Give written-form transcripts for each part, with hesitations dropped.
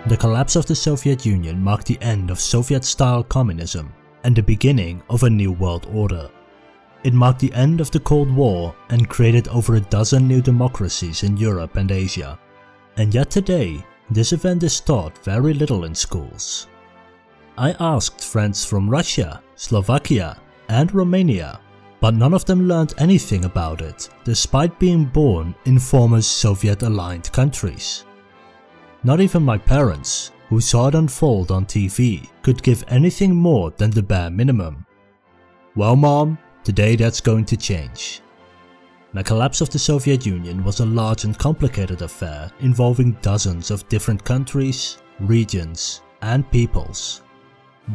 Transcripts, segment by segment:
The collapse of the Soviet Union marked the end of Soviet-style communism and the beginning of a new world order. It marked the end of the Cold War and created over a dozen new democracies in Europe and Asia. And yet today, this event is taught very little in schools. I asked friends from Russia, Slovakia, and Romania, but none of them learned anything about it, despite being born in former Soviet-aligned countries. Not even my parents, who saw it unfold on TV, could give anything more than the bare minimum. Well, Mom, today that's going to change. The collapse of the Soviet Union was a large and complicated affair involving dozens of different countries, regions, and peoples.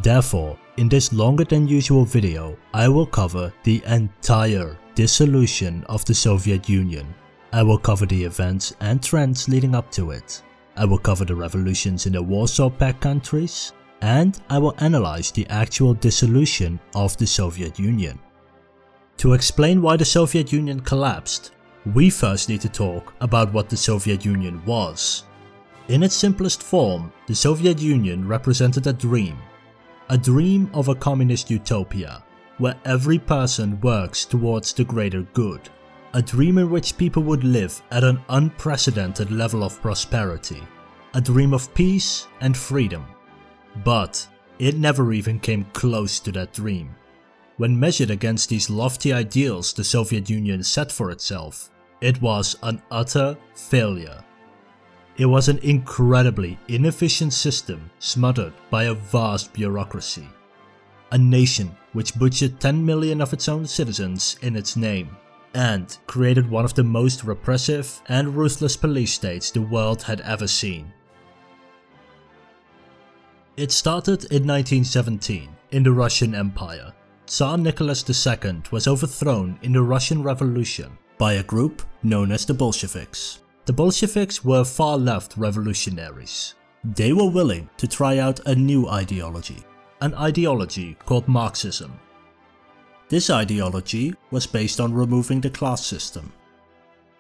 Therefore, in this longer than usual video, I will cover the entire dissolution of the Soviet Union. I will cover the events and trends leading up to it. I will cover the revolutions in the Warsaw Pact countries, and I will analyze the actual dissolution of the Soviet Union. To explain why the Soviet Union collapsed, we first need to talk about what the Soviet Union was. In its simplest form, the Soviet Union represented a dream of a communist utopia, where every person works towards the greater good. A dream in which people would live at an unprecedented level of prosperity. A dream of peace and freedom. But it never even came close to that dream. When measured against these lofty ideals the Soviet Union set for itself, it was an utter failure. It was an incredibly inefficient system smothered by a vast bureaucracy. A nation which butchered 10 million of its own citizens in its name, and created one of the most repressive and ruthless police states the world had ever seen. It started in 1917 in the Russian Empire. Tsar Nicholas II was overthrown in the Russian Revolution by a group known as the Bolsheviks. The Bolsheviks were far-left revolutionaries. They were willing to try out a new ideology, an ideology called Marxism. This ideology was based on removing the class system,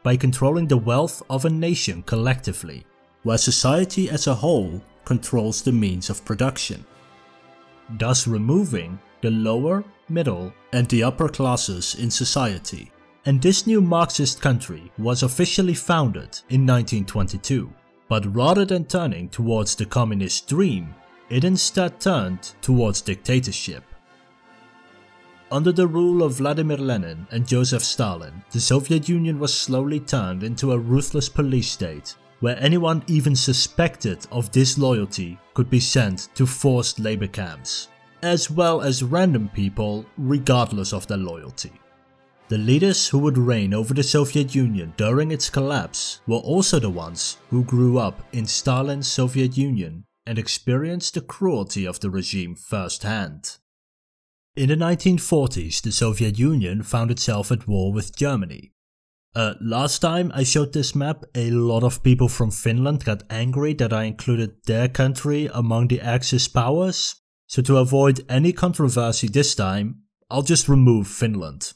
by controlling the wealth of a nation collectively, where society as a whole controls the means of production, thus removing the lower, middle, and the upper classes in society. And this new Marxist country was officially founded in 1922, but rather than turning towards the communist dream, it instead turned towards dictatorship. Under the rule of Vladimir Lenin and Joseph Stalin, the Soviet Union was slowly turned into a ruthless police state, where anyone even suspected of disloyalty could be sent to forced labor camps, as well as random people regardless of their loyalty. The leaders who would reign over the Soviet Union during its collapse were also the ones who grew up in Stalin's Soviet Union and experienced the cruelty of the regime firsthand. In the 1940s, the Soviet Union found itself at war with Germany. Last time I showed this map, a lot of people from Finland got angry that I included their country among the Axis powers, so to avoid any controversy this time, I'll just remove Finland.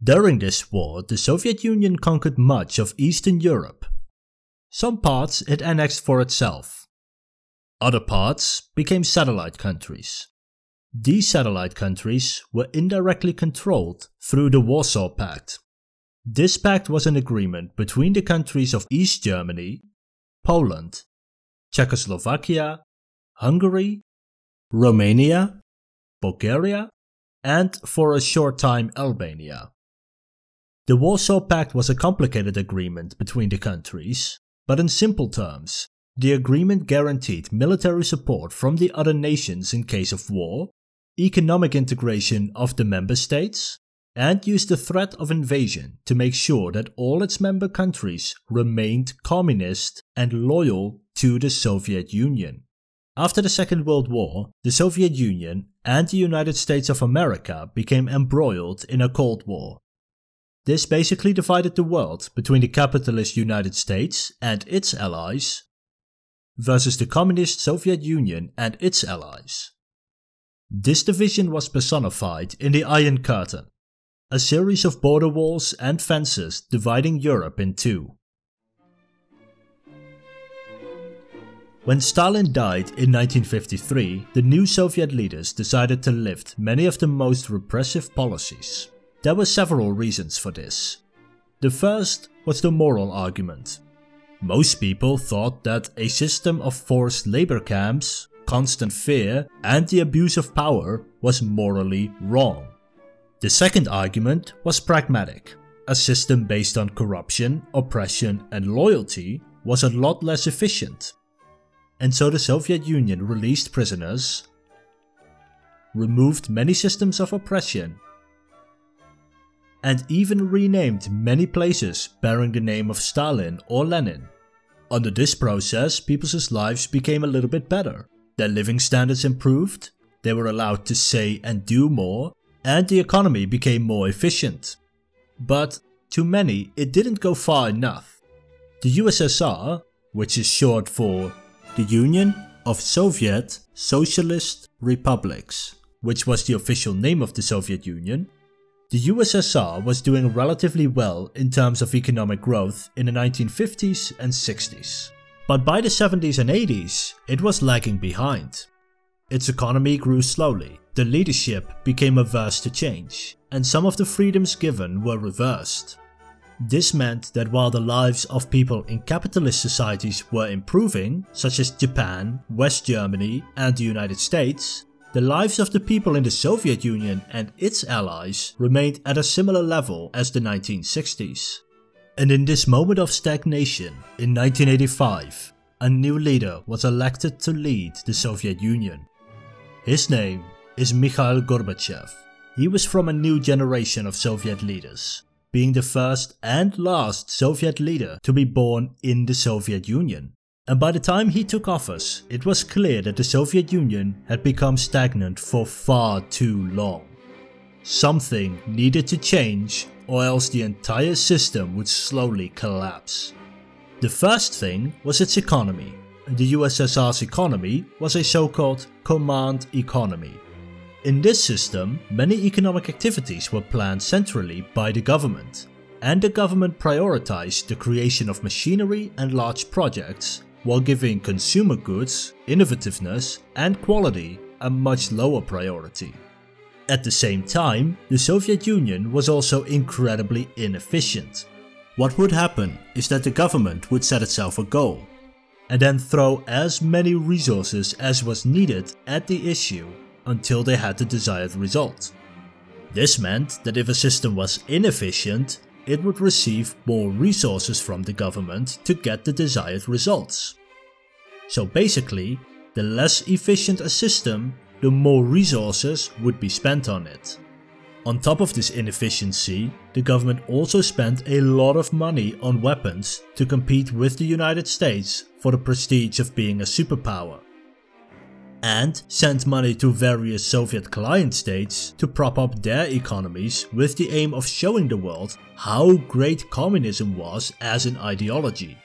During this war, the Soviet Union conquered much of Eastern Europe. Some parts it annexed for itself. Other parts became satellite countries. These satellite countries were indirectly controlled through the Warsaw Pact. This pact was an agreement between the countries of East Germany, Poland, Czechoslovakia, Hungary, Romania, Bulgaria, and for a short time Albania. The Warsaw Pact was a complicated agreement between the countries, but in simple terms, the agreement guaranteed military support from the other nations in case of war, economic integration of the member states, and used the threat of invasion to make sure that all its member countries remained communist and loyal to the Soviet Union. After the Second World War, the Soviet Union and the United States of America became embroiled in a Cold War. This basically divided the world between the capitalist United States and its allies versus the communist Soviet Union and its allies. This division was personified in the Iron Curtain, a series of border walls and fences dividing Europe in two. When Stalin died in 1953, the new Soviet leaders decided to lift many of the most repressive policies. There were several reasons for this. The first was the moral argument. Most people thought that a system of forced labor camps, constant fear, and the abuse of power was morally wrong. The second argument was pragmatic. A system based on corruption, oppression, and loyalty was a lot less efficient. And so the Soviet Union released prisoners, removed many systems of oppression, and even renamed many places bearing the name of Stalin or Lenin. Under this process, people's lives became a little bit better. Their living standards improved, they were allowed to say and do more, and the economy became more efficient. But to many, it didn't go far enough. The USSR, which is short for the Union of Soviet Socialist Republics, which was the official name of the Soviet Union, the USSR was doing relatively well in terms of economic growth in the 1950s and 60s. But by the 70s and 80s, it was lagging behind. Its economy grew slowly, the leadership became averse to change, and some of the freedoms given were reversed. This meant that while the lives of people in capitalist societies were improving, such as Japan, West Germany, and the United States, the lives of the people in the Soviet Union and its allies remained at a similar level as the 1960s. And in this moment of stagnation, in 1985, a new leader was elected to lead the Soviet Union. His name is Mikhail Gorbachev. He was from a new generation of Soviet leaders, being the first and last Soviet leader to be born in the Soviet Union. And by the time he took office, it was clear that the Soviet Union had become stagnant for far too long. Something needed to change, or else the entire system would slowly collapse. The first thing was its economy. The USSR's economy was a so-called command economy. In this system, many economic activities were planned centrally by the government, and the government prioritized the creation of machinery and large projects, while giving consumer goods, innovativeness, and quality a much lower priority. At the same time, the Soviet Union was also incredibly inefficient. What would happen is that the government would set itself a goal, and then throw as many resources as was needed at the issue until they had the desired result. This meant that if a system was inefficient, it would receive more resources from the government to get the desired results. So basically, the less efficient a system, the more resources would be spent on it. On top of this inefficiency, the government also spent a lot of money on weapons to compete with the United States for the prestige of being a superpower, and sent money to various Soviet client states to prop up their economies with the aim of showing the world how great communism was as an ideology.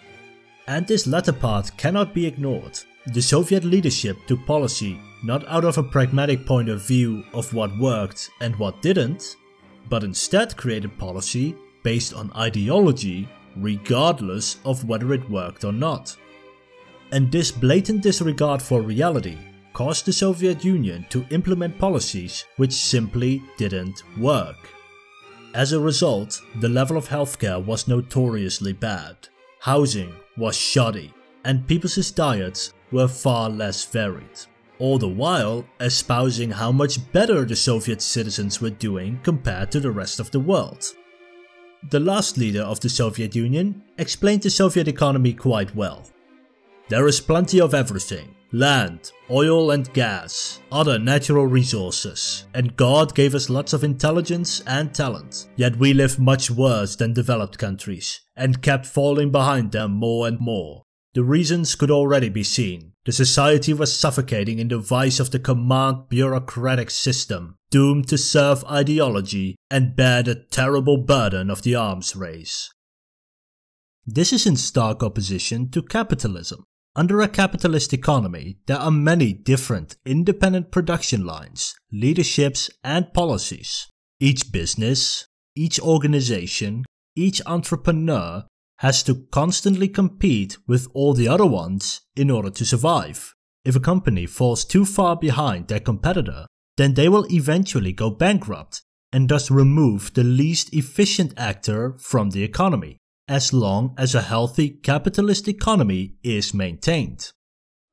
And this latter part cannot be ignored. The Soviet leadership took policy not out of a pragmatic point of view of what worked and what didn't, but instead created policy based on ideology regardless of whether it worked or not. And this blatant disregard for reality caused the Soviet Union to implement policies which simply didn't work. As a result, the level of healthcare was notoriously bad, housing was shoddy, and people's diets were far less varied, all the while espousing how much better the Soviet citizens were doing compared to the rest of the world. The last leader of the Soviet Union explained the Soviet economy quite well. There is plenty of everything: land, oil and gas, other natural resources, and God gave us lots of intelligence and talent. Yet we live much worse than developed countries, and kept falling behind them more and more. The reasons could already be seen. The society was suffocating in the vice of the command bureaucratic system, doomed to serve ideology and bear the terrible burden of the arms race. This is in stark opposition to capitalism. Under a capitalist economy, there are many different independent production lines, leaderships, and policies. Each business, each organization, each entrepreneur has to constantly compete with all the other ones in order to survive. If a company falls too far behind their competitor, then they will eventually go bankrupt and thus remove the least efficient actor from the economy, as long as a healthy capitalist economy is maintained.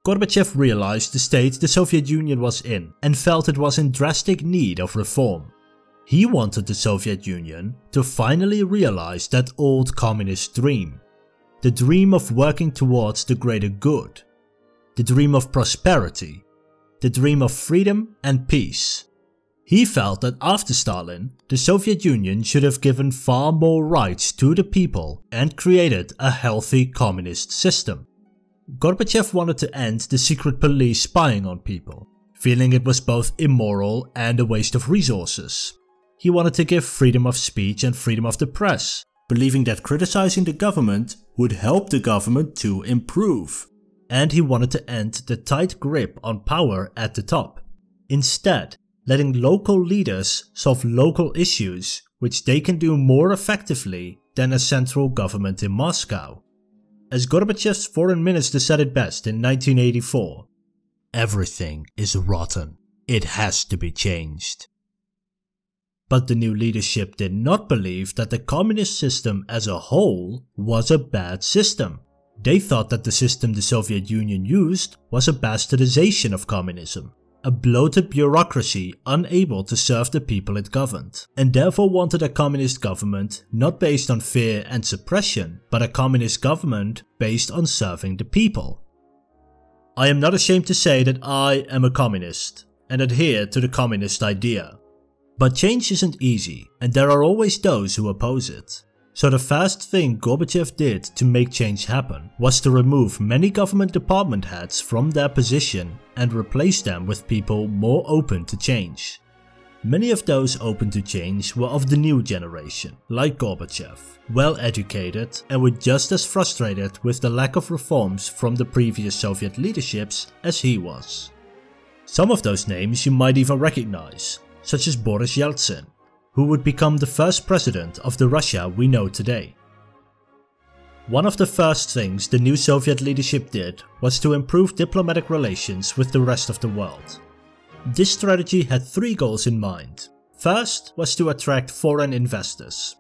Gorbachev realized the state the Soviet Union was in and felt it was in drastic need of reform. He wanted the Soviet Union to finally realize that old communist dream. The dream of working towards the greater good. The dream of prosperity. The dream of freedom and peace. He felt that after Stalin, the Soviet Union should have given far more rights to the people and created a healthy communist system. Gorbachev wanted to end the secret police spying on people, feeling it was both immoral and a waste of resources. He wanted to give freedom of speech and freedom of the press, believing that criticizing the government would help the government to improve. And he wanted to end the tight grip on power at the top, instead letting local leaders solve local issues which they can do more effectively than a central government in Moscow. As Gorbachev's foreign minister said it best in 1984, "Everything is rotten. It has to be changed." But the new leadership did not believe that the communist system as a whole was a bad system. They thought that the system the Soviet Union used was a bastardization of communism, a bloated bureaucracy unable to serve the people it governed, and therefore wanted a communist government not based on fear and suppression, but a communist government based on serving the people. I am not ashamed to say that I am a communist and adhere to the communist idea. But change isn't easy, and there are always those who oppose it. So the first thing Gorbachev did to make change happen was to remove many government department heads from their position and replace them with people more open to change. Many of those open to change were of the new generation, like Gorbachev, well educated and were just as frustrated with the lack of reforms from the previous Soviet leaderships as he was. Some of those names you might even recognize, such as Boris Yeltsin, who would become the first president of the Russia we know today. One of the first things the new Soviet leadership did was to improve diplomatic relations with the rest of the world. This strategy had three goals in mind. First was to attract foreign investors.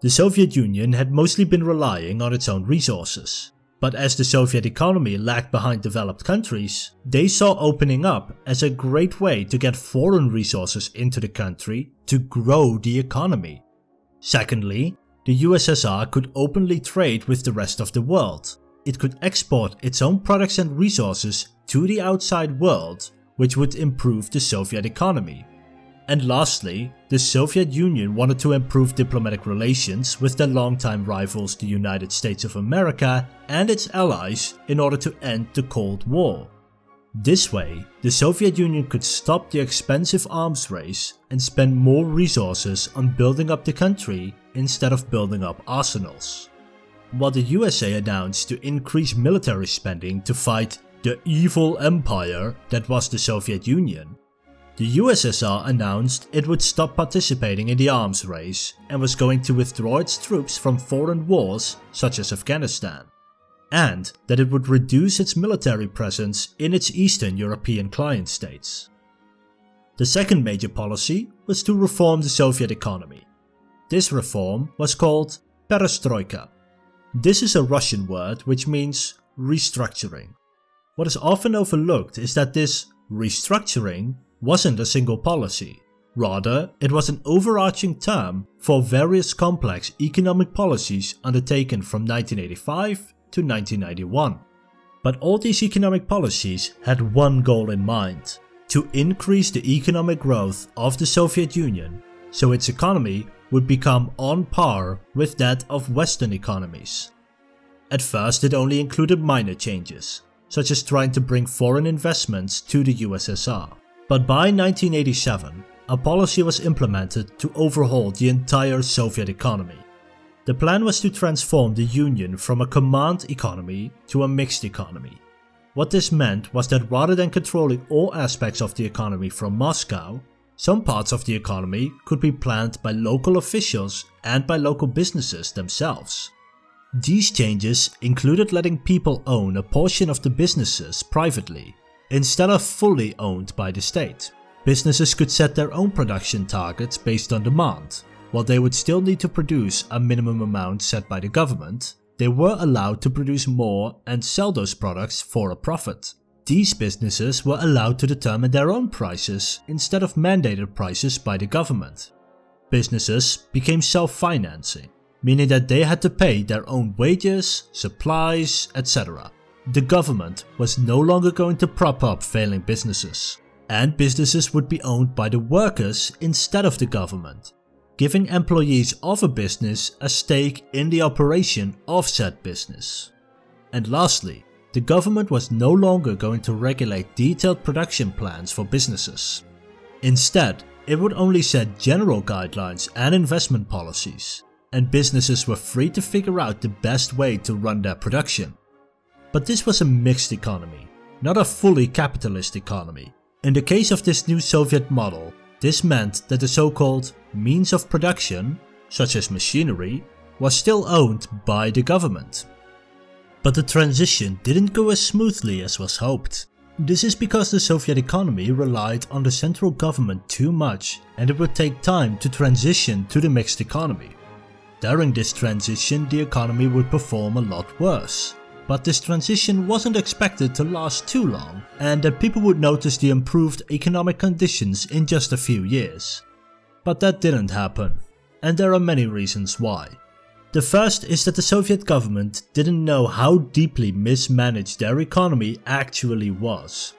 The Soviet Union had mostly been relying on its own resources. But as the Soviet economy lagged behind developed countries, they saw opening up as a great way to get foreign resources into the country to grow the economy. Secondly, the USSR could openly trade with the rest of the world. It could export its own products and resources to the outside world, which would improve the Soviet economy. And lastly, the Soviet Union wanted to improve diplomatic relations with their longtime rivals the United States of America and its allies in order to end the Cold War. This way, the Soviet Union could stop the expensive arms race and spend more resources on building up the country instead of building up arsenals. While the USA announced to increase military spending to fight the evil empire that was the Soviet Union, the USSR announced it would stop participating in the arms race and was going to withdraw its troops from foreign wars such as Afghanistan, and that it would reduce its military presence in its Eastern European client states. The second major policy was to reform the Soviet economy. This reform was called perestroika. This is a Russian word which means restructuring. What is often overlooked is that this restructuring wasn't a single policy. Rather, it was an overarching term for various complex economic policies undertaken from 1985 to 1991. But all these economic policies had one goal in mind: to increase the economic growth of the Soviet Union so its economy would become on par with that of Western economies. At first it only included minor changes, such as trying to bring foreign investments to the USSR. But by 1987, a policy was implemented to overhaul the entire Soviet economy. The plan was to transform the Union from a command economy to a mixed economy. What this meant was that rather than controlling all aspects of the economy from Moscow, some parts of the economy could be planned by local officials and by local businesses themselves. These changes included letting people own a portion of the businesses privately, instead of fully owned by the state. Businesses could set their own production targets based on demand. While they would still need to produce a minimum amount set by the government, they were allowed to produce more and sell those products for a profit. These businesses were allowed to determine their own prices instead of mandated prices by the government. Businesses became self-financing, meaning that they had to pay their own wages, supplies, etc. The government was no longer going to prop up failing businesses, and businesses would be owned by the workers instead of the government, giving employees of a business a stake in the operation of said business. And lastly, the government was no longer going to regulate detailed production plans for businesses. Instead, it would only set general guidelines and investment policies, and businesses were free to figure out the best way to run their production. But this was a mixed economy, not a fully capitalist economy. In the case of this new Soviet model, this meant that the so-called means of production, such as machinery, was still owned by the government. But the transition didn't go as smoothly as was hoped. This is because the Soviet economy relied on the central government too much, and it would take time to transition to the mixed economy. During this transition, the economy would perform a lot worse. But this transition wasn't expected to last too long, and that people would notice the improved economic conditions in just a few years. But that didn't happen, and there are many reasons why. The first is that the Soviet government didn't know how deeply mismanaged their economy actually was.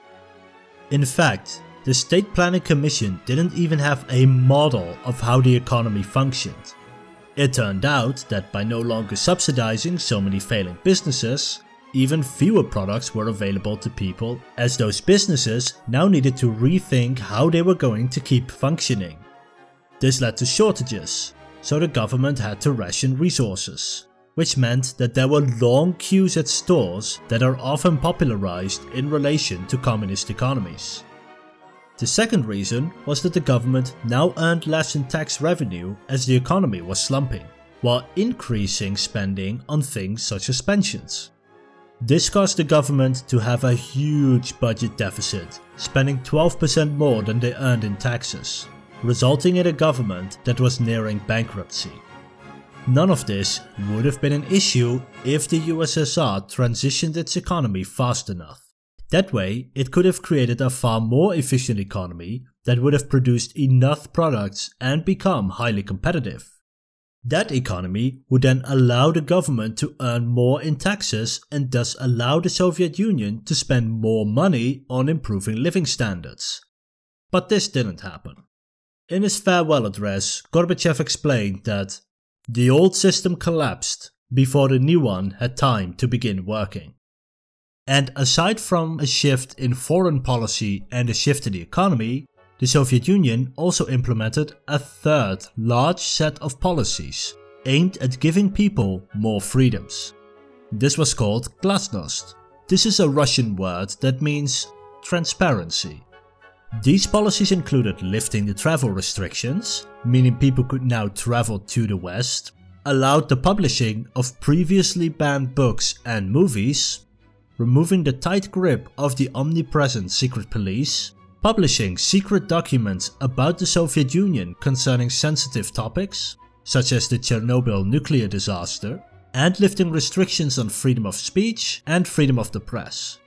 In fact, the State Planning Commission didn't even have a model of how the economy functioned. It turned out that by no longer subsidizing so many failing businesses, even fewer products were available to people, as those businesses now needed to rethink how they were going to keep functioning. This led to shortages, so the government had to ration resources, which meant that there were long queues at stores that are often popularized in relation to communist economies. The second reason was that the government now earned less in tax revenue as the economy was slumping, while increasing spending on things such as pensions. This caused the government to have a huge budget deficit, spending 12% more than they earned in taxes, resulting in a government that was nearing bankruptcy. None of this would have been an issue if the USSR transitioned its economy fast enough. That way, it could have created a far more efficient economy that would have produced enough products and become highly competitive. That economy would then allow the government to earn more in taxes and thus allow the Soviet Union to spend more money on improving living standards. But this didn't happen. In his farewell address, Gorbachev explained that the old system collapsed before the new one had time to begin working. And aside from a shift in foreign policy and a shift in the economy, the Soviet Union also implemented a third large set of policies aimed at giving people more freedoms. This was called glasnost. This is a Russian word that means transparency. These policies included lifting the travel restrictions, meaning people could now travel to the West, allowed the publishing of previously banned books and movies, removing the tight grip of the omnipresent secret police, publishing secret documents about the Soviet Union concerning sensitive topics, such as the Chernobyl nuclear disaster, and lifting restrictions on freedom of speech and freedom of the press.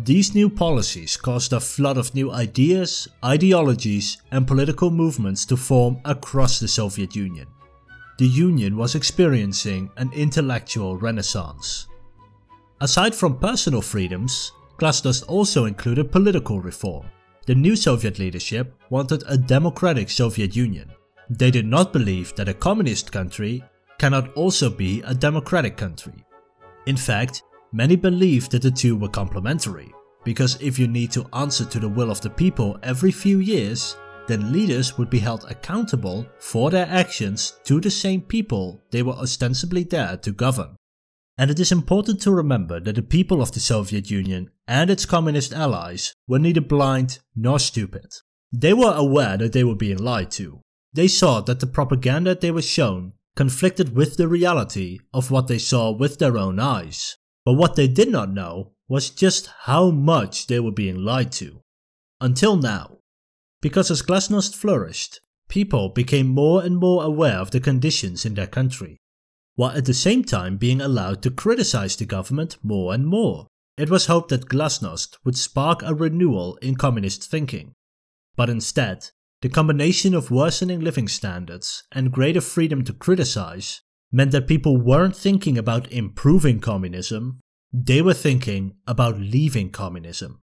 These new policies caused a flood of new ideas, ideologies, and political movements to form across the Soviet Union. The Union was experiencing an intellectual renaissance. Aside from personal freedoms, glasnost also included political reform. The new Soviet leadership wanted a democratic Soviet Union. They did not believe that a communist country cannot also be a democratic country. In fact, many believed that the two were complementary, because if you need to answer to the will of the people every few years, then leaders would be held accountable for their actions to the same people they were ostensibly there to govern. And it is important to remember that the people of the Soviet Union and its communist allies were neither blind nor stupid. They were aware that they were being lied to. They saw that the propaganda they were shown conflicted with the reality of what they saw with their own eyes. But what they did not know was just how much they were being lied to. Until now. Because as glasnost flourished, people became more and more aware of the conditions in their country, while at the same time being allowed to criticize the government more and more. It was hoped that glasnost would spark a renewal in communist thinking. But instead, the combination of worsening living standards and greater freedom to criticize meant that people weren't thinking about improving communism, they were thinking about leaving communism.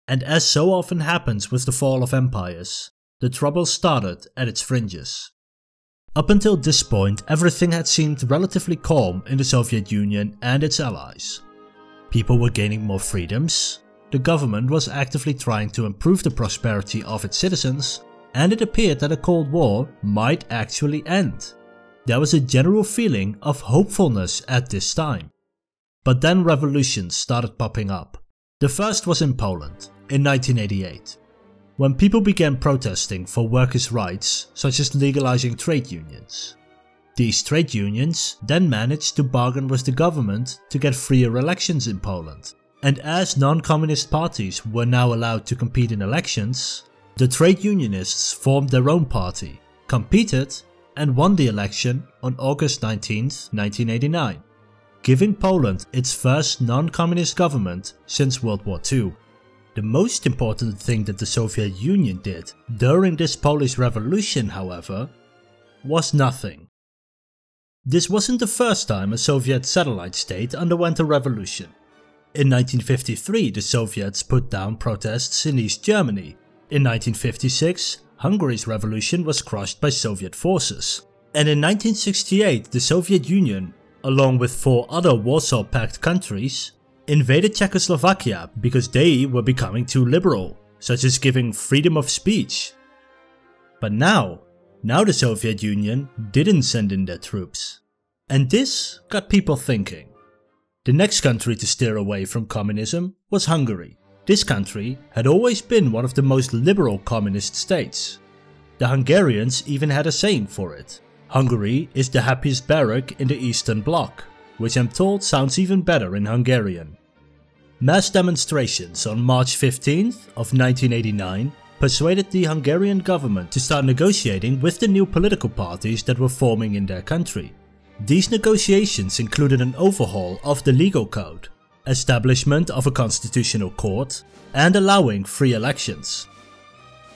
And as so often happens with the fall of empires, the trouble started at its fringes. Up until this point, everything had seemed relatively calm in the Soviet Union and its allies. People were gaining more freedoms, the government was actively trying to improve the prosperity of its citizens, and it appeared that a Cold War might actually end. There was a general feeling of hopefulness at this time. But then revolutions started popping up. The first was in Poland, in 1988, when people began protesting for workers' rights, such as legalizing trade unions. These trade unions then managed to bargain with the government to get freer elections in Poland, and as non-communist parties were now allowed to compete in elections, the trade unionists formed their own party, competed, and won the election on August 19, 1989, giving Poland its first non-communist government since World War II. The most important thing that the Soviet Union did during this Polish Revolution, however, was nothing. This wasn't the first time a Soviet satellite state underwent a revolution. In 1953, the Soviets put down protests in East Germany. In 1956, Hungary's revolution was crushed by Soviet forces. And in 1968, the Soviet Union, along with 4 other Warsaw Pact countries, invaded Czechoslovakia because they were becoming too liberal, such as giving freedom of speech. But now the Soviet Union didn't send in their troops. And this got people thinking. The next country to steer away from communism was Hungary. This country had always been one of the most liberal communist states. The Hungarians even had a saying for it. Hungary is the happiest barrack in the Eastern Bloc, which I'm told sounds even better in Hungarian. Mass demonstrations on March 15th of 1989 persuaded the Hungarian government to start negotiating with the new political parties that were forming in their country. These negotiations included an overhaul of the legal code, establishment of a constitutional court, and allowing free elections.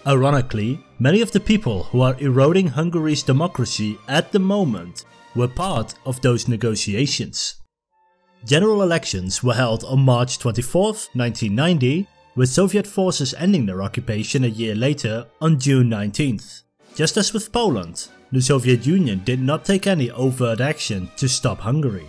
Ironically, many of the people who are eroding Hungary's democracy at the moment were part of those negotiations. General elections were held on March 24, 1990, with Soviet forces ending their occupation a year later on June 19th. Just as with Poland, the Soviet Union did not take any overt action to stop Hungary.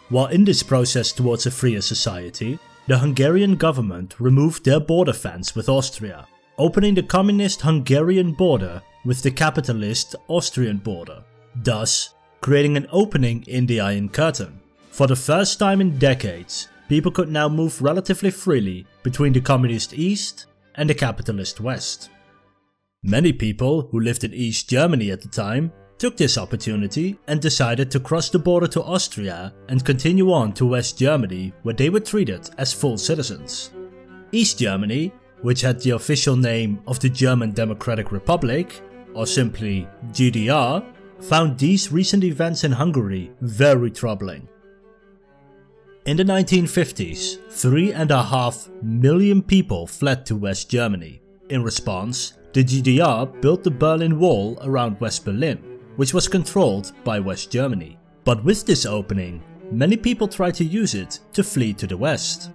While in this process towards a freer society, the Hungarian government removed their border fence with Austria, opening the communist Hungarian border with the capitalist Austrian border, thus creating an opening in the Iron Curtain. For the first time in decades, people could now move relatively freely between the communist East and the capitalist West. Many people who lived in East Germany at the time took this opportunity and decided to cross the border to Austria and continue on to West Germany, where they were treated as full citizens. East Germany, which had the official name of the German Democratic Republic, or simply GDR, found these recent events in Hungary very troubling. In the 1950s, 3.5 million people fled to West Germany. In response, the GDR built the Berlin Wall around West Berlin, which was controlled by West Germany. But with this opening, many people tried to use it to flee to the West.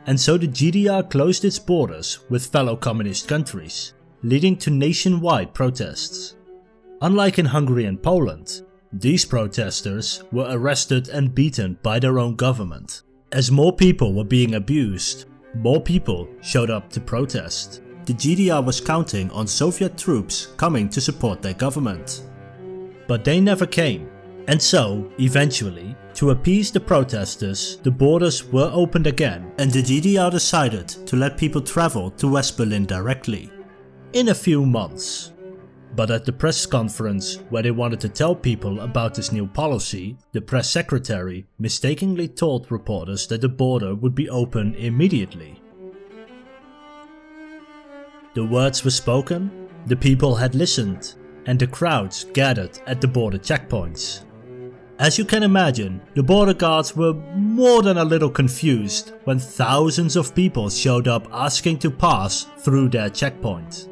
And so the GDR closed its borders with fellow communist countries, leading to nationwide protests. Unlike in Hungary and Poland, these protesters were arrested and beaten by their own government. As more people were being abused, more people showed up to protest. The GDR was counting on Soviet troops coming to support their government. But they never came. And so, eventually, to appease the protesters, the borders were opened again and the GDR decided to let people travel to West Berlin directly. In a few months. But at the press conference where they wanted to tell people about this new policy, the press secretary mistakenly told reporters that the border would be open immediately. The words were spoken, the people had listened, and the crowds gathered at the border checkpoints. As you can imagine, the border guards were more than a little confused when thousands of people showed up asking to pass through their checkpoint.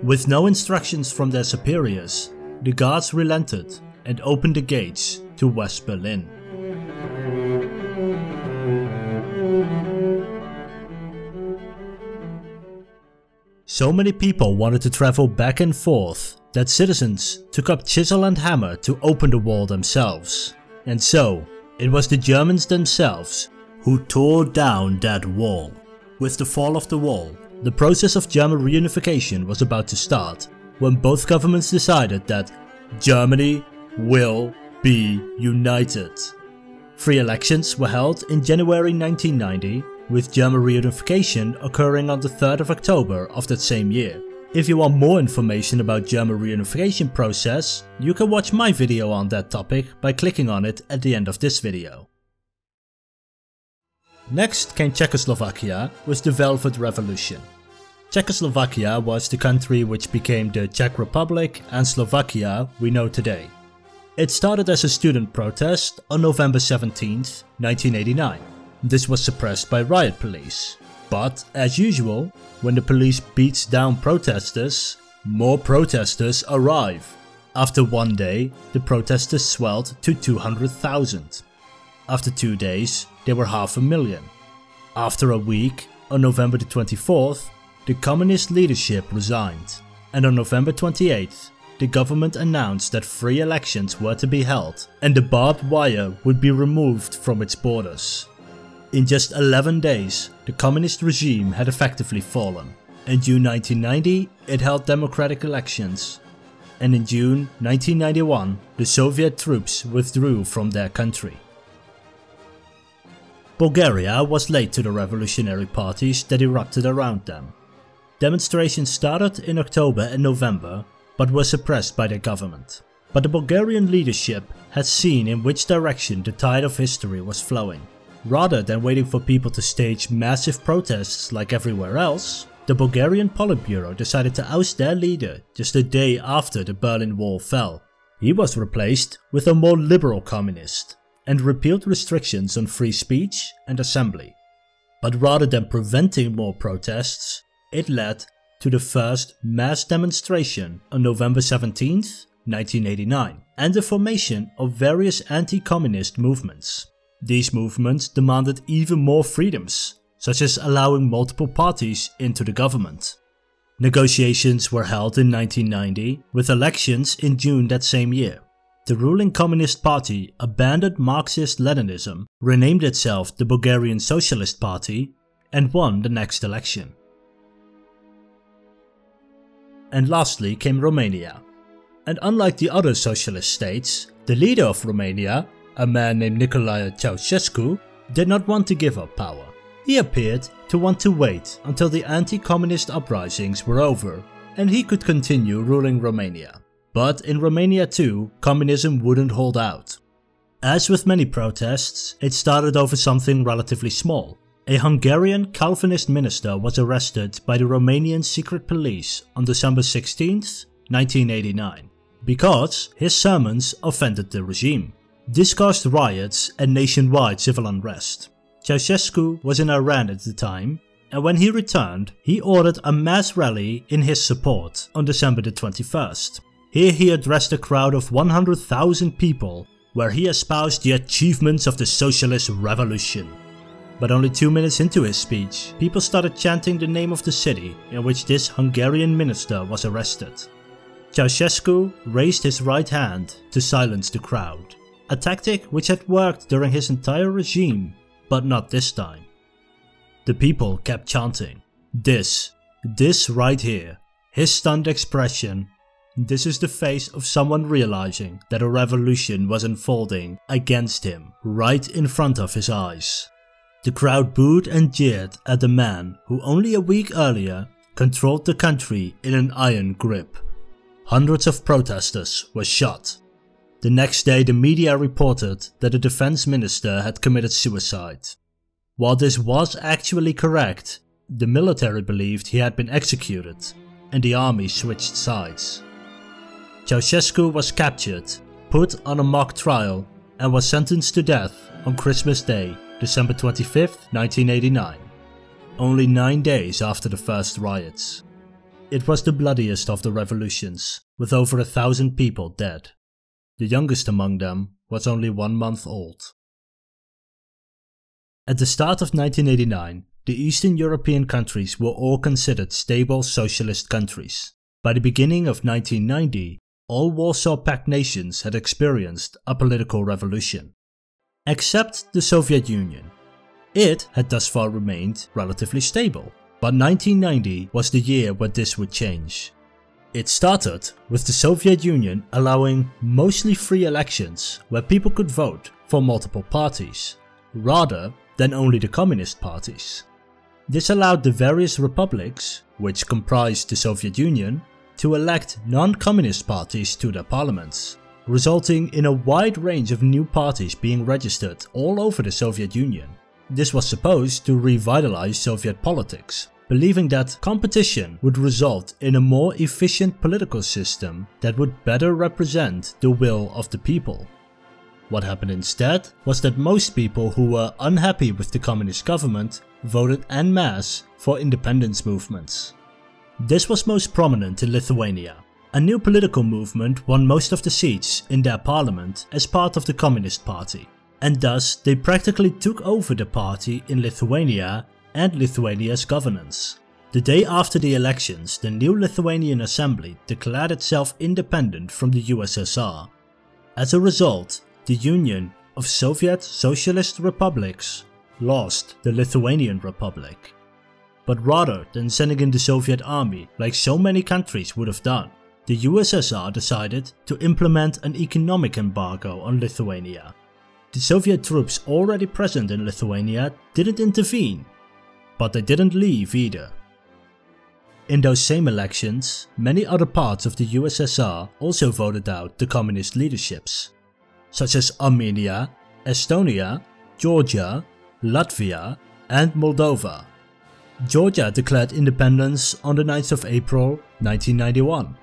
With no instructions from their superiors, the guards relented and opened the gates to West Berlin. So many people wanted to travel back and forth that citizens took up chisel and hammer to open the wall themselves. And so, it was the Germans themselves who tore down that wall. With the fall of the wall, the process of German reunification was about to start, when both governments decided that Germany will be united. Free elections were held in January 1990, with German reunification occurring on the 3rd of October of that same year. If you want more information about German reunification process, you can watch my video on that topic by clicking on it at the end of this video. Next came Czechoslovakia with the Velvet Revolution. Czechoslovakia was the country which became the Czech Republic and Slovakia we know today. It started as a student protest on November 17, 1989. This was suppressed by riot police. But, as usual, when the police beats down protesters, more protesters arrive. After one day, the protesters swelled to 200,000. After 2 days, they were 500,000. After a week, on November the 24th, the communist leadership resigned, and on November 28th, the government announced that free elections were to be held and the barbed wire would be removed from its borders. In just 11 days, the communist regime had effectively fallen. In June 1990, it held democratic elections, and in June 1991, the Soviet troops withdrew from their country. Bulgaria was late to the revolutionary parties that erupted around them. Demonstrations started in October and November, but were suppressed by their government. But the Bulgarian leadership had seen in which direction the tide of history was flowing. Rather than waiting for people to stage massive protests like everywhere else, the Bulgarian Politburo decided to oust their leader just a day after the Berlin Wall fell. He was replaced with a more liberal communist and repealed restrictions on free speech and assembly. But rather than preventing more protests, it led to the first mass demonstration on November 17, 1989, and the formation of various anti-communist movements. These movements demanded even more freedoms, such as allowing multiple parties into the government. Negotiations were held in 1990, with elections in June that same year. The ruling Communist Party abandoned Marxist-Leninism, renamed itself the Bulgarian Socialist Party, and won the next election. And lastly came Romania. And unlike the other socialist states, the leader of Romania, a man named Nicolae Ceausescu, did not want to give up power. He appeared to want to wait until the anti-communist uprisings were over and he could continue ruling Romania. But in Romania too, communism wouldn't hold out. As with many protests, it started over something relatively small. A Hungarian Calvinist minister was arrested by the Romanian secret police on December 16, 1989, because his sermons offended the regime. This caused riots and nationwide civil unrest. Ceausescu was in Iran at the time, and when he returned, he ordered a mass rally in his support on December the 21st. Here he addressed a crowd of 100,000 people, where he espoused the achievements of the socialist revolution. But only 2 minutes into his speech, people started chanting the name of the city in which this Hungarian minister was arrested. Ceausescu raised his right hand to silence the crowd, a tactic which had worked during his entire regime, but not this time. The people kept chanting, this right here, his stunned expression. This is the face of someone realizing that a revolution was unfolding against him right in front of his eyes. The crowd booed and jeered at the man who only a week earlier controlled the country in an iron grip. hundreds of protesters were shot. The next day, the media reported that the defense minister had committed suicide. While this was actually correct, the military believed he had been executed, and the army switched sides. Ceausescu was captured, put on a mock trial, and was sentenced to death on Christmas Day, December 25, 1989, only 9 days after the first riots. It was the bloodiest of the revolutions, with over 1,000 people dead. The youngest among them was only 1 month old. At the start of 1989, the Eastern European countries were all considered stable socialist countries. By the beginning of 1990, all Warsaw Pact nations had experienced a political revolution. Except the Soviet Union. It had thus far remained relatively stable, but 1990 was the year where this would change. It started with the Soviet Union allowing mostly free elections where people could vote for multiple parties, rather than only the communist parties. This allowed the various republics, which comprised the Soviet Union, to elect non-communist parties to their parliaments, resulting in a wide range of new parties being registered all over the Soviet Union. This was supposed to revitalize Soviet politics, believing that competition would result in a more efficient political system that would better represent the will of the people. What happened instead was that most people who were unhappy with the communist government voted en masse for independence movements. This was most prominent in Lithuania. A new political movement won most of the seats in their parliament as part of the Communist Party, and thus they practically took over the party in Lithuania and Lithuania's governance. The day after the elections, the new Lithuanian Assembly declared itself independent from the USSR. As a result, the Union of Soviet Socialist Republics lost the Lithuanian Republic. But rather than sending in the Soviet army like so many countries would have done, the USSR decided to implement an economic embargo on Lithuania. The Soviet troops already present in Lithuania didn't intervene, but they didn't leave either. In those same elections, many other parts of the USSR also voted out the communist leaderships, such as Armenia, Estonia, Georgia, Latvia, and Moldova. Georgia declared independence on the 9th of April 1991,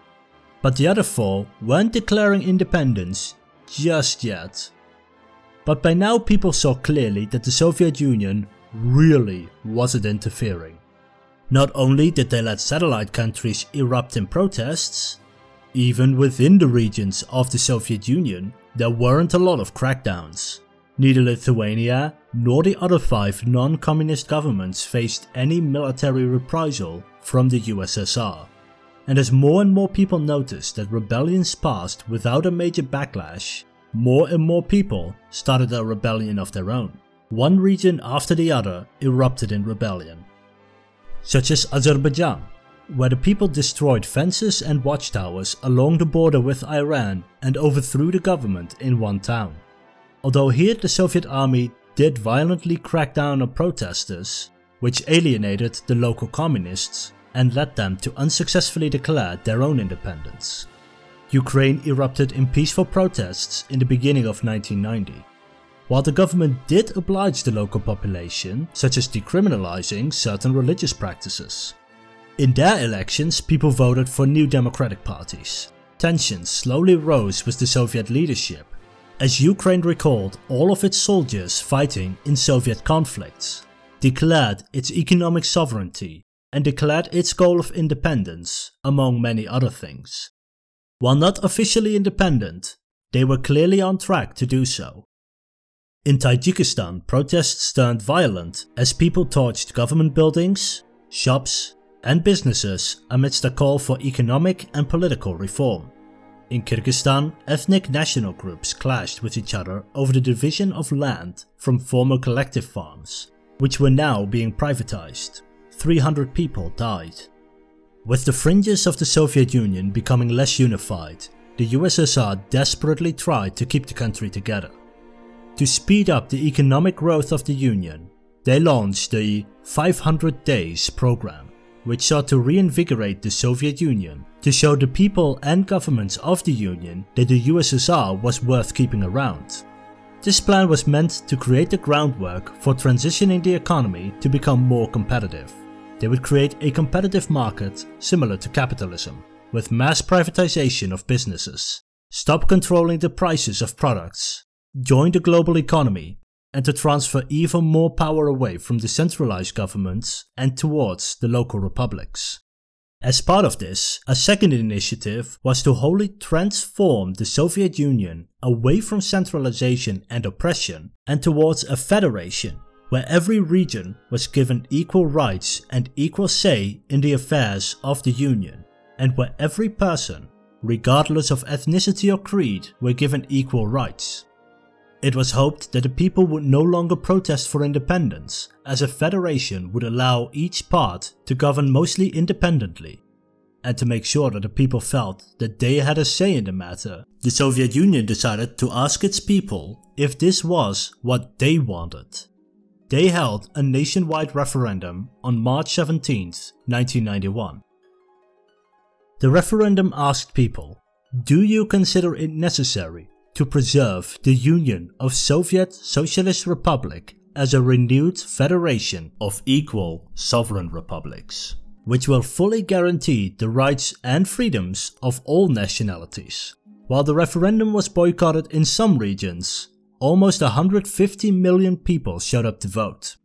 but the other four weren't declaring independence just yet. But by now people saw clearly that the Soviet Union really wasn't interfering. Not only did they let satellite countries erupt in protests, even within the regions of the Soviet Union there weren't a lot of crackdowns. Neither Lithuania nor the other 5 non-communist governments faced any military reprisal from the USSR. And as more and more people noticed that rebellions passed without a major backlash, more and more people started a rebellion of their own. One region after the other erupted in rebellion, such as Azerbaijan, where the people destroyed fences and watchtowers along the border with Iran and overthrew the government in one town. Although here the Soviet army did violently crack down on protesters, which alienated the local communists and led them to unsuccessfully declare their own independence. Ukraine erupted in peaceful protests in the beginning of 1990. While the government did oblige the local population, such as decriminalizing certain religious practices. In their elections, people voted for new democratic parties. Tensions slowly rose with the Soviet leadership, as Ukraine recalled all of its soldiers fighting in Soviet conflicts, declared its economic sovereignty, and declared its goal of independence, among many other things. While not officially independent, they were clearly on track to do so. In Tajikistan, protests turned violent as people torched government buildings, shops, and businesses amidst a call for economic and political reform. In Kyrgyzstan, ethnic national groups clashed with each other over the division of land from former collective farms, which were now being privatized. 300 people died. With the fringes of the Soviet Union becoming less unified, the USSR desperately tried to keep the country together. To speed up the economic growth of the Union, they launched the 500 Days program, which sought to reinvigorate the Soviet Union, to show the people and governments of the Union that the USSR was worth keeping around. This plan was meant to create the groundwork for transitioning the economy to become more competitive. They would create a competitive market similar to capitalism, with mass privatization of businesses, stop controlling the prices of products, join the global economy, and to transfer even more power away from the centralized governments and towards the local republics. As part of this, a second initiative was to wholly transform the Soviet Union away from centralization and oppression and towards a federation where every region was given equal rights and equal say in the affairs of the Union, and where every person, regardless of ethnicity or creed, were given equal rights. It was hoped that the people would no longer protest for independence, as a federation would allow each part to govern mostly independently. And to make sure that the people felt that they had a say in the matter, the Soviet Union decided to ask its people if this was what they wanted. They held a nationwide referendum on March 17, 1991. The referendum asked people, "Do you consider it necessary to preserve the Union of Soviet Socialist Republic as a renewed federation of equal sovereign republics, which will fully guarantee the rights and freedoms of all nationalities?" While the referendum was boycotted in some regions, almost 150 million people showed up to vote.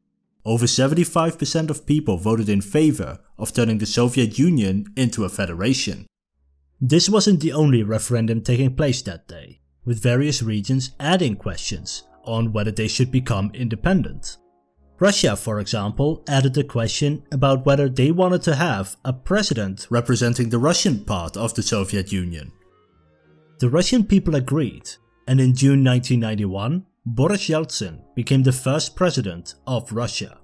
Over 75% of people voted in favor of turning the Soviet Union into a federation. This wasn't the only referendum taking place that day, with various regions adding questions on whether they should become independent. Russia, for example, added a question about whether they wanted to have a president representing the Russian part of the Soviet Union. The Russian people agreed, and in June 1991, Boris Yeltsin became the first president of Russia.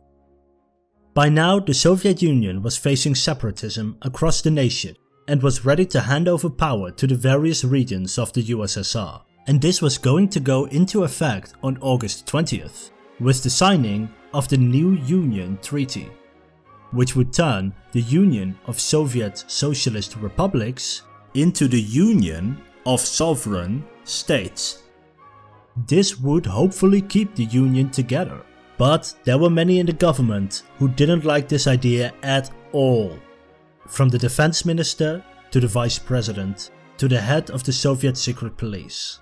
By now, the Soviet Union was facing separatism across the nation and was ready to hand over power to the various regions of the USSR. And this was going to go into effect on August 20th, with the signing of the New Union Treaty, which would turn the Union of Soviet Socialist Republics into the Union of Sovereign States. This would hopefully keep the Union together, but there were many in the government who didn't like this idea at all. From the defense minister to the vice president to the head of the Soviet secret police.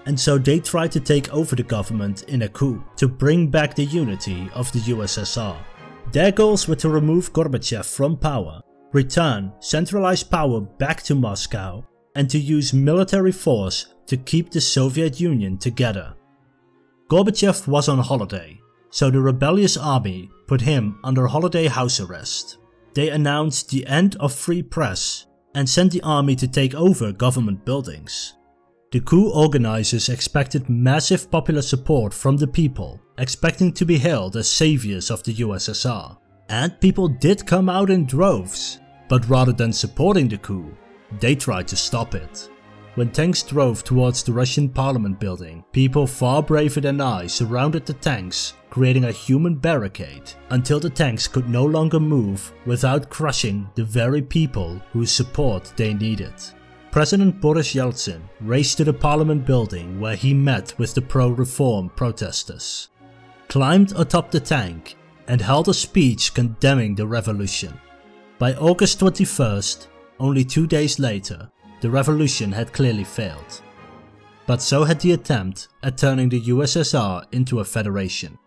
And so they tried to take over the government in a coup to bring back the unity of the USSR. Their goals were to remove Gorbachev from power, return centralized power back to Moscow, and to use military force to keep the Soviet Union together. Gorbachev was on holiday, so the rebellious army put him under holiday house arrest. They announced the end of free press and sent the army to take over government buildings. The coup organizers expected massive popular support from the people, expecting to be hailed as saviors of the USSR. And people did come out in droves, but rather than supporting the coup, they tried to stop it. When tanks drove towards the Russian parliament building, people far braver than I surrounded the tanks, creating a human barricade until the tanks could no longer move without crushing the very people whose support they needed. President Boris Yeltsin raced to the parliament building where he met with the pro-reform protesters, climbed atop the tank and held a speech condemning the revolution. By August 21st, only 2 days later, the revolution had clearly failed. But so had the attempt at turning the USSR into a federation.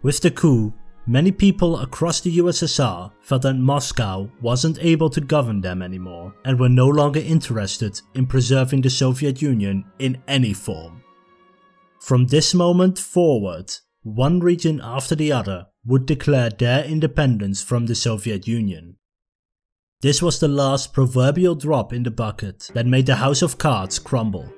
With the coup, many people across the USSR felt that Moscow wasn't able to govern them anymore and were no longer interested in preserving the Soviet Union in any form. From this moment forward, one region after the other would declare their independence from the Soviet Union. This was the last proverbial drop in the bucket that made the house of cards crumble.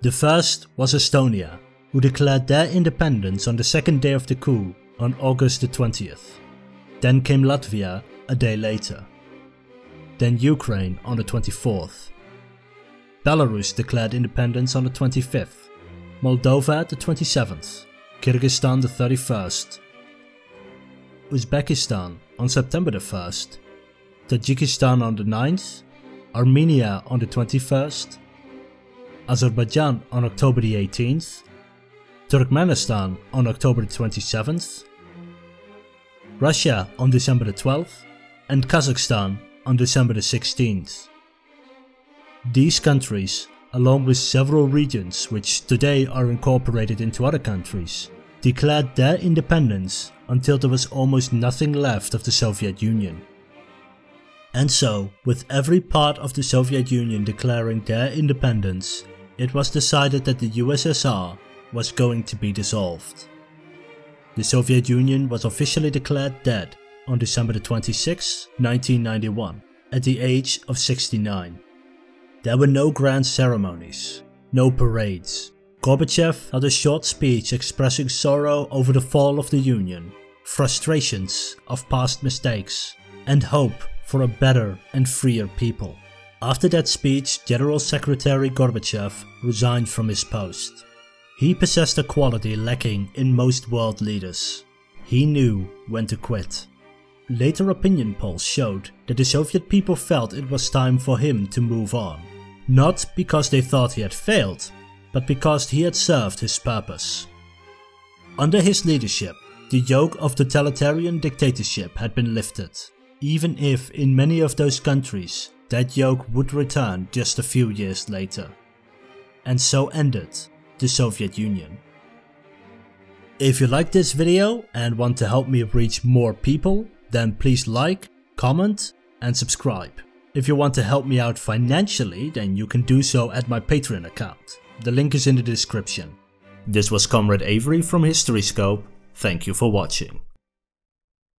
The first was Estonia, who declared their independence on the second day of the coup on August the 20th. Then came Latvia a day later. Then Ukraine on the 24th. Belarus declared independence on the 25th. Moldova the 27th. Kyrgyzstan the 31st. Uzbekistan on September the 1st, Tajikistan on the 9th, Armenia on the 21st, Azerbaijan on October the 18th, Turkmenistan on October the 27th, Russia on December the 12th, and Kazakhstan on December the 16th. These countries, along with several regions which today are incorporated into other countries, declared their independence until there was almost nothing left of the Soviet Union. And so, with every part of the Soviet Union declaring their independence, it was decided that the USSR was going to be dissolved. The Soviet Union was officially declared dead on December 26, 1991, at the age of 69. There were no grand ceremonies, no parades. Gorbachev had a short speech expressing sorrow over the fall of the Union, frustrations of past mistakes, and hope for a better and freer people. After that speech, General Secretary Gorbachev resigned from his post. He possessed a quality lacking in most world leaders. He knew when to quit. Later opinion polls showed that the Soviet people felt it was time for him to move on. Not because they thought he had failed, but because he had served his purpose. Under his leadership, the yoke of totalitarian dictatorship had been lifted, even if in many of those countries that yoke would return just a few years later. And so ended the Soviet Union. If you liked this video and want to help me reach more people, then please like, comment and subscribe. If you want to help me out financially, then you can do so at my Patreon account. The link is in the description. This was Comrade Avery from HistoryScope. Thank you for watching.